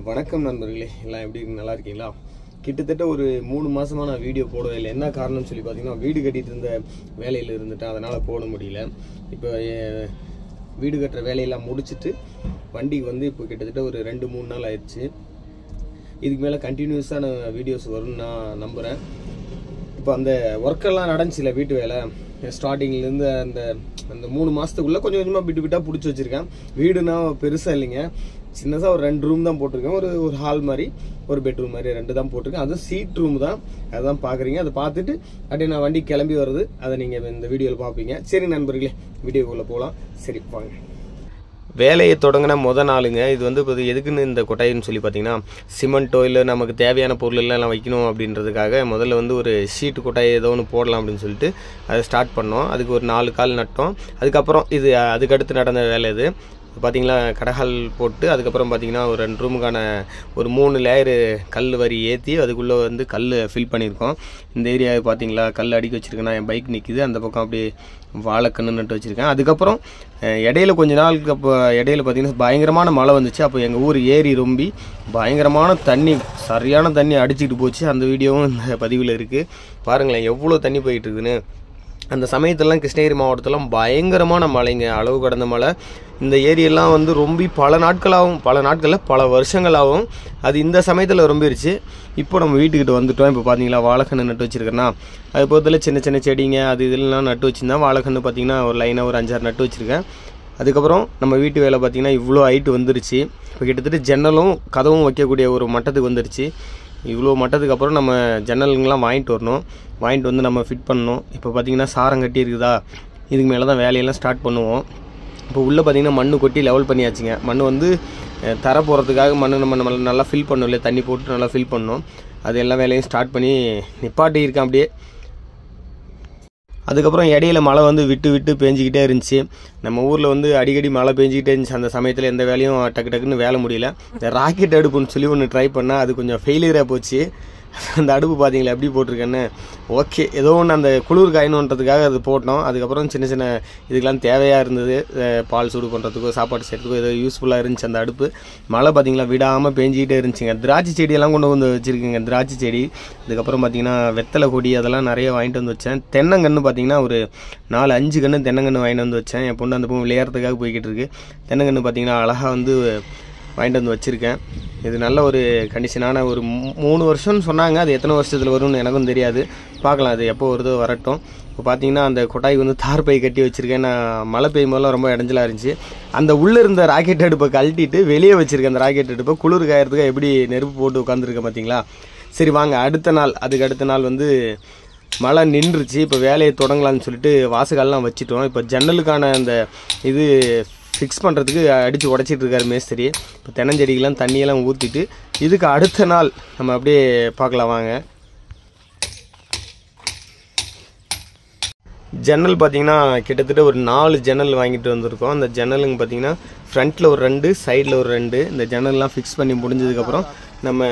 வணக்கம் நண்பர்களே, எல்லாம் எப்படி இருக்கு? நல்லா இருக்கீங்களா? கிட்டத்தட்ட ஒரு 3 மாசமா நான் வீடியோ போடவே இல்லை. என்ன காரணம்னு சொல்லி பார்த்தீங்கன்னா, வீடு கட்டிட்டு இருந்த வேலையில் இருந்துட்டேன், அதனால் போட முடியல. இப்போ வீடு கட்டுற வேலையெல்லாம் முடிச்சுட்டு வண்டிக்கு வந்து இப்போ கிட்டத்தட்ட ஒரு 2-3 நாள் ஆயிடுச்சு. இதுக்கு மேலே கண்டினியூஸான வீடியோஸ் வரும்னு நான் நம்புகிறேன். இப்போ அந்த ஒர்க்கெல்லாம் நடந்துச்சுல, வீட்டு வேலை ஸ்டார்டிங்லேருந்து அந்த அந்த 3 மாதத்துக்குள்ளே கொஞ்சம் கொஞ்சமாக விட்டு விட்டால் பிடிச்சி வச்சுருக்கேன். வீடுனா பெருசாக இல்லைங்க, சின்னதாக ஒரு 2 ரூம் தான் போட்டிருக்கேன். ஒரு ஹால் மாதிரி, ஒரு பெட்ரூம் மாதிரி 2 தான் போட்டிருக்கேன். அதுவும் சீட் ரூம் தான். அதுதான் பார்க்குறீங்க. அதை பார்த்துட்டு அப்படியே நான் வண்டி கிளம்பி வருது, அதை நீங்கள் இந்த வீடியோவில் பார்ப்பீங்க. சரி நண்பர்களே, வீடியோக்குள்ளே போகலாம். சரி வாங்க. வேலையை தொடங்கின நாளுங்க. இது வந்து இப்போ எதுக்குன்னு இந்த கொட்டாயின்னு சொல்லி பார்த்தீங்கன்னா, சிமெண்ட்டோ இல்லை நமக்கு தேவையான பொருள் எல்லாம் வைக்கணும் அப்படின்றதுக்காக முதல்ல வந்து ஒரு ஷீட்டு கொட்டாய் ஏதோ ஒன்று போடலாம் அப்படின்னு சொல்லிட்டு அதை ஸ்டார்ட் பண்ணோம். அதுக்கு ஒரு 4 கால் நட்டோம். அதுக்கப்புறம் இது அதுக்கடுத்து நடந்த வேலை இது பார்த்தீங்களா, கடைகால் போட்டு அதுக்கப்புறம் பார்த்தீங்கன்னா ஒரு 2 ரூமுக்கான ஒரு 3 லேயரு கல் வரி ஏற்றி அதுக்குள்ளே வந்து கல் ஃபில் பண்ணியிருக்கோம். இந்த ஏரியாவை பார்த்தீங்களா, கல் அடுக்கி வச்சுருக்கேன்னா என் பைக் நிற்கிது. அந்த பக்கம் அப்படியே வாழைக்கன்று நட்டு வச்சுருக்கேன். அதுக்கப்புறம் இடையில கொஞ்ச நாளுக்கு அப்போ இடையில பார்த்தீங்கன்னா பயங்கரமான மழை வந்துச்சு. அப்போ எங்கள் ஊர் ஏரி ரொம்பி பயங்கரமான தண்ணி, சரியான தண்ணி அடிச்சுக்கிட்டு போச்சு. அந்த வீடியோவும் இந்த பதிவில் இருக்குது. பாருங்களேன் எவ்வளோ தண்ணி போயிட்டு இருக்குதுன்னு. அந்த சமயத்திலலாம் கிருஷ்ணகிரி மாவட்டத்தில் பயங்கரமான மழைங்க, அளவு கடந்த மழை. இந்த ஏரியெல்லாம் வந்து ரொம்ப பல நாட்களில் பல வருஷங்களாகவும் அது இந்த சமயத்தில் ரொம்பிருச்சு. இப்போ நம்ம வீட்டுக்கிட்ட வந்துட்டோம். இப்போ பார்த்தீங்களா வாழைக்கன்று நட்டு வச்சுருக்கேன்னா, அது பொறுத்தல சின்ன சின்ன செடிங்க அது இதெல்லாம் நட்டு வச்சுருந்தேன். வாழைக்கன்று பார்த்தீங்கன்னா ஒரு லைனாக ஒரு 5-6 நட்டு வச்சுருக்கேன். அதுக்கப்புறம் நம்ம வீட்டு வேலை பார்த்திங்கன்னா இவ்வளோ ஹைட்டு வந்துருச்சு. இப்போ கிட்டத்தட்ட ஜன்னலும் கதவும் வைக்கக்கூடிய ஒரு மட்டத்துக்கு வந்துருச்சு. இவ்வளோ மட்டத்துக்கு அப்புறம் நம்ம ஜன்னலுங்கெலாம் வாங்கிட்டு வந்து நம்ம ஃபிட் பண்ணணும். இப்போ பார்த்திங்கன்னா சாரம் கட்டி இருக்குதா, இதுக்கு மேலே தான் வேலையெல்லாம் ஸ்டார்ட் பண்ணுவோம். இப்போ உள்ளே பார்த்திங்கன்னா மண் கொட்டி லெவல் பண்ணியாச்சுங்க. மண் வந்து தர போகிறதுக்காக நம்ம நல்லா ஃபில் பண்ணணும் இல்லை, தண்ணி போட்டு நல்லா ஃபில் பண்ணணும். அது எல்லா வேலையும் ஸ்டார்ட் பண்ணி நிப்பாட்டி இருக்கேன் அப்படியே. அதுக்கப்புறம் இடையில மழை வந்து விட்டு பேஞ்சிக்கிட்டே இருந்துச்சு. நம்ம ஊரில் வந்து அடிக்கடி மழை பேஞ்சிக்கிட்டே இருந்துச்சு. அந்த சமயத்தில் எந்த வேலையும் டக்குன்னு வேலை முடியல. இந்த ராக்கெட் அடுப்புன்னு சொல்லி ஒன்று ட்ரை பண்ணால் அது கொஞ்சம் ஃபெயிலியராக போச்சு. அந்த அடுப்பு பார்த்தீங்களா எப்படி போட்டிருக்கேன்னு. ஓகே, ஏதோ ஒன்று அந்த குளிர் காயணுன்றதுக்காக அது போட்டோம். அதுக்கப்புறம் சின்ன சின்ன இதுக்கெல்லாம் தேவையாக இருந்தது, பால் சூடு பண்ணுறதுக்கோ சாப்பாடு செய்கிறதுக்கோ ஏதோ யூஸ்ஃபுல்லாக இருந்துச்சு அந்த அடுப்பு. மழை பார்த்தீங்களா விடாமல் பேஞ்சிக்கிட்டே இருந்துச்சுங்க. திராட்சை செடியெல்லாம் கொண்டு வந்து வச்சுருக்குங்க, திராட்சை செடி. அதுக்கப்புறம் பார்த்தீங்கன்னா வெத்தலை கொடி அதெல்லாம் நிறைய வாங்கிட்டு வந்து வச்சேன். தென்னங்கன்று பார்த்தீங்கன்னா ஒரு 4-5 கன்று தென்னங்கன்று வாங்கிட்டு வந்து வச்சேன். என் பொண்ணு அந்த பொண்ணு விளையாடுறதுக்காக போய்கிட்டு இருக்கு. தென்னங்கன்று பார்த்தீங்கன்னா அழகாக வந்து வாங்கிட்டு வந்து வச்சுருக்கேன். இது நல்ல ஒரு கண்டிஷனான ஒரு 3 வருஷம்னு சொன்னாங்க. அது எத்தனை வருஷத்தில் வரும்னு எனக்கும் தெரியாது, பார்க்கலாம். அது எப்போ வருதோ வரட்டும். இப்போ பார்த்தீங்கன்னா அந்த கொட்டாய்க்கு வந்து தார் பை கட்டி வச்சுருக்கேன். நான் மழை பெய்யும் போதெல்லாம் ரொம்ப இடைஞ்சலாக இருந்துச்சு. அந்த உள்ளே இருந்த ராக்கெட் அடுப்பை கழட்டிட்டு வெளியே வச்சுருக்கேன். அந்த ராக்கெட் அடுப்பை குளிர் காயறதுக்கு எப்படி நெருப்பு போட்டு உட்காந்துருக்கேன் பார்த்தீங்களா. சரி வாங்க, அதுக்கு அடுத்த நாள் வந்து மழை நின்றுச்சு. இப்போ வேலையை தொடங்கலான்னு சொல்லிட்டு வாசகாலெலாம் வச்சுட்டோம். இப்போ ஜன்னலுக்கான அந்த இது ஃபிக்ஸ் பண்ணுறதுக்கு அடித்து உடச்சிட்டு இருக்காரு மேஸ்திரி. இப்போ தென்னஞ்செடிக்கெலாம் தண்ணியெல்லாம் ஊற்றிட்டு இதுக்கு அடுத்த நாள் நம்ம அப்படியே பார்க்கலாம் வாங்க. ஜன்னல் பார்த்திங்கன்னா கிட்டத்தட்ட ஒரு 4 ஜன்னல் வாங்கிட்டு வந்திருக்கோம். அந்த ஜன்னலுங்க பார்த்திங்கன்னா ஃப்ரண்ட்டில் ஒரு 2, சைடில் ஒரு 2. இந்த ஜன்னல்லாம் ஃபிக்ஸ் பண்ணி முடிஞ்சதுக்கப்புறம் நம்ம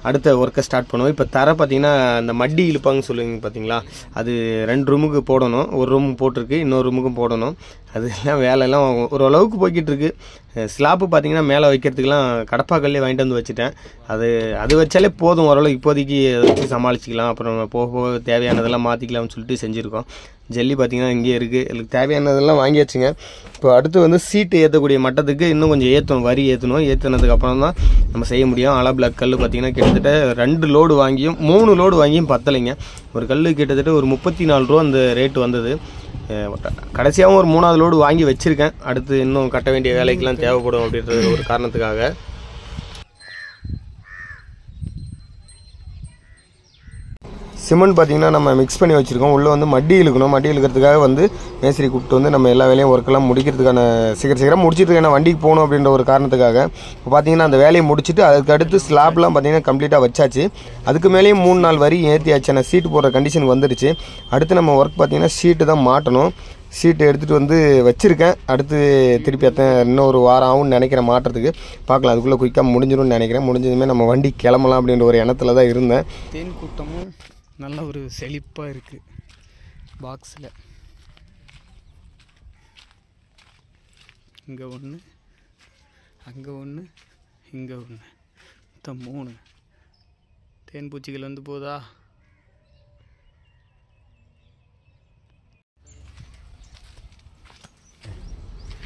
அடுத்த ஒர்க்கை ஸ்டார்ட் பண்ணுவோம். இப்போ தர பார்த்திங்கன்னா அந்த மட்டி இழுப்பாங்கன்னு சொல்லுவீங்க பார்த்தீங்களா, அது 2 ரூமுக்கு போடணும். ஒரு ரூமுக்கு போட்டிருக்கு, இன்னொரு ரூமுக்கும் போடணும். அதெல்லாம் வேலையெல்லாம் ஓரளவுக்கு போய்கிட்டு இருக்கு. ஸ்லாப்பு பார்த்திங்கன்னா மேலே வைக்கிறதுக்கெலாம் கடப்பாக்கல்லே வாங்கிட்டு வந்து வச்சுட்டேன். அது வச்சாலே போதும் ஓரளவுக்கு. இப்போதைக்கு அதை வச்சு சமாளிச்சிக்கலாம். அப்புறம் போக தேவையானதெல்லாம் மாற்றிக்கலாம்னு சொல்லிட்டு செஞ்சுருக்கோம். ஜல்லி பார்த்திங்கன்னா இங்கே இருக்குது. எனக்கு தேவையானதெல்லாம் வாங்கியாச்சுங்க. இப்போ அடுத்து வந்து சீட்டு ஏற்றக்கூடிய மட்டத்துக்கு இன்னும் கொஞ்சம் ஏற்றணும், வரி ஏற்றணும். ஏற்றினதுக்கப்புறம் தான் நம்ம செய்ய முடியும். அலா பிளாக் கல் பார்த்திங்கன்னா கிட்டத்தட்ட 2 லோடு வாங்கியும் 3 லோடு வாங்கியும் பத்தலைங்க. ஒரு கல் கிட்டத்தட்ட ஒரு 34 ரூபா அந்த ரேட்டு வந்தது. கடைசியாகவும் ஒரு 3வது லோடு வாங்கி வச்சுருக்கேன். அடுத்து இன்னும் கட்ட வேண்டிய வேலைக்கெல்லாம் தேவைப்படும் அப்படின்றது ஒரு காரணத்துக்காக. சிமெண்ட் பார்த்திங்கன்னா நம்ம மிக்ஸ் பண்ணி வச்சுருக்கோம். உள்ளே வந்து மட்டி இழுக்கணும். மட்டி இழுக்கிறதுக்காக வந்து மேஸ்திரி கூப்பிட்டு வந்து நம்ம எல்லா வேலையும் ஒர்க்கெல்லாம் முடிக்கிறதுக்கான சீக்கிரம் முடிச்சுட்டு ஏன்னா வண்டிக்கு போகணும் அப்படின்ற ஒரு காரணத்துக்காக. இப்போ பார்த்திங்கன்னா அந்த வேலையை முடிச்சுட்டு அதுக்கு அடுத்து ஸ்லாப்லாம் பார்த்திங்கன்னா கம்ப்ளீட்டாக வச்சாச்சு. அதுக்கு மேலேயும் 3 நாள் வரி ஏற்றியாச்சு. நான் சீட்டு போடுற கண்டிஷனுக்கு வந்துடுச்சு. அடுத்து நம்ம ஒர்க் பார்த்திங்கன்னா ஷீட்டு தான் மாட்டணும். ஷீட்டு எடுத்துகிட்டு வந்து வச்சுருக்கேன். அடுத்து திருப்பி இன்னும் ஒரு வாரம் ஆகும்னு நினைக்கிறேன் மாட்டுறதுக்கு. பார்க்கலாம், அதுக்குள்ளே குயிக்காக முடிஞ்சிடும்னு நினைக்கிறேன். முடிஞ்சதுமே நம்ம வண்டி கிளம்பலாம் அப்படின்ற ஒரு எண்ணத்தில் தான் இருந்தேன். தேன் கூட்டமும் நல்ல ஒரு செழிப்பாக இருக்குது. பாக்ஸில் இங்கே ஒன்று, அங்கே ஒன்று, இங்கே ஒன்று. மொத்தம் 3 தேன் பூச்சிகள் வந்து போதா.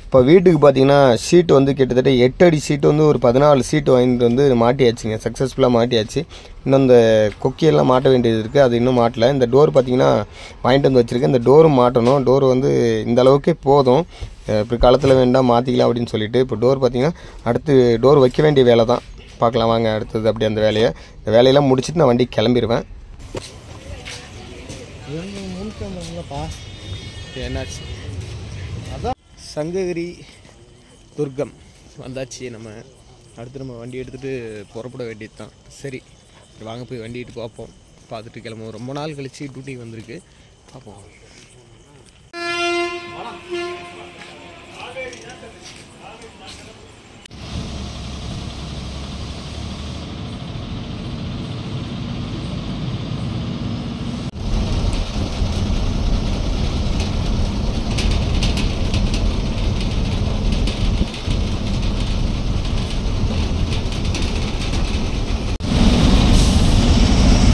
இப்போ வீட்டுக்கு பார்த்தீங்கன்னா ஷீட் வந்து கிட்டத்தட்ட 8 அடி ஷீட் வந்து ஒரு 14 ஷீட் வாங்கிட்டு வந்து மாட்டியாச்சுங்க. சக்ஸஸ்ஃபுல்லாக மாட்டியாச்சு. இன்னும் இந்த கொக்கியெல்லாம் மாட்ட வேண்டியது இருக்குது, அது இன்னும் மாட்டலை. இந்த டோர் பார்த்தீங்கன்னா வாங்கிட்டு வந்து வச்சுருக்கேன். இந்த டோரும் மாட்டணும். டோர் வந்து இந்த அளவுக்கே போதும், இப்போ காலத்தில் வேண்டாம் மாற்றிக்கலாம் அப்படின்னு சொல்லிட்டு. இப்போ டோர் பார்த்தீங்கன்னா அடுத்து டோர் வைக்க வேண்டிய வேலை தான். பார்க்கலாம் வாங்க அடுத்தது அப்படி அந்த வேலையை. இந்த வேலையெல்லாம் முடிச்சுட்டு நான் வண்டி கிளம்பிடுவேன். என்னாச்சு? சங்ககிரி துர்கம் வந்தாச்சு. நம்ம அடுத்து நம்ம வண்டி எடுத்துகிட்டு புறப்பட வேண்டியது தான். சரி வாங்க போய் வண்டி எடுத்து பார்ப்போம். பார்த்துட்டு கிளம்புவோம். ரொம்ப நாள் கழிச்சு டியூட்டி வந்திருக்கு, பார்ப்போம்.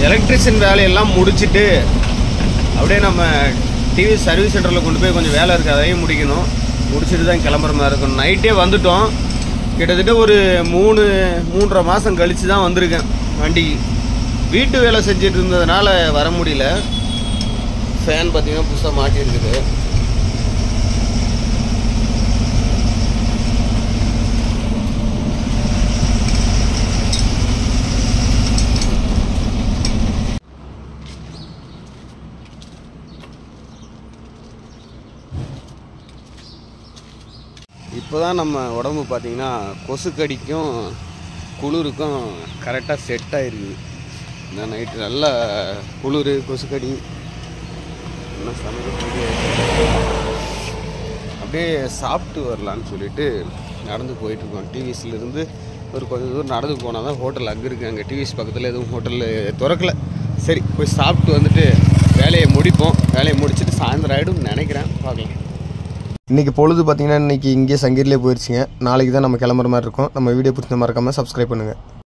எலக்ட்ரிஷியன் வேலையெல்லாம் முடிச்சுட்டு அப்படியே நம்ம டிவி சர்வீஸ் சென்டரில் கொண்டு போய் கொஞ்சம் வேலை இருக்குது, அதையும் முடிக்கணும். முடிச்சுட்டு தான் கிளம்புற மாதிரி இருக்கும். நைட்டே வந்துட்டோம். கிட்டத்தட்ட ஒரு 3.5 மாதம் கழித்து தான் வந்திருக்கேன் வண்டிக்கு. வீட்டு வேலை செஞ்சுட்டு இருந்ததுனால வர முடியல. ஃபேன் பார்த்திங்கன்னா புதுசாக மாட்டியிருக்குது. இப்போ தான் நம்ம உடம்பு பார்த்திங்கன்னா கொசுக்கடிக்கும் குளிருக்கும் கரெக்டாக செட் ஆகிருக்குது. இந்த நைட்டு நல்லா குளிர் கொசுக்கடி என்ன சமைக்க அப்படியே சாப்பிட்டு வரலான்னு சொல்லிட்டு நடந்து போயிட்டுருக்கோம். டிவிஸ்லேருந்து ஒரு கொஞ்சம் தூரம் நடந்து போனால் தான் ஹோட்டல் அங்கே இருக்குது. அங்கே டிவிஸ் பக்கத்தில் எதுவும் ஹோட்டலில் திறக்கலை. சரி போய் சாப்பிட்டு வந்துட்டு வேலையை முடிப்போம். வேலையை முடிச்சுட்டு சாயந்தரம் ஆகிடும் நினைக்கிறேன், பார்க்கலாம். இன்றைக்கி பொழுது பார்த்திங்கன்னா இன்றைக்கி இங்கே சங்ககிரிலே போயிடுச்சுங்க. நாளைக்கு தான் நம்ம கிளம்புற மாதிரி இருக்கும். நம்ம வீடியோ பிடிச்ச மறக்காமல் சப்ஸ்கிரைப் பண்ணுங்கள்.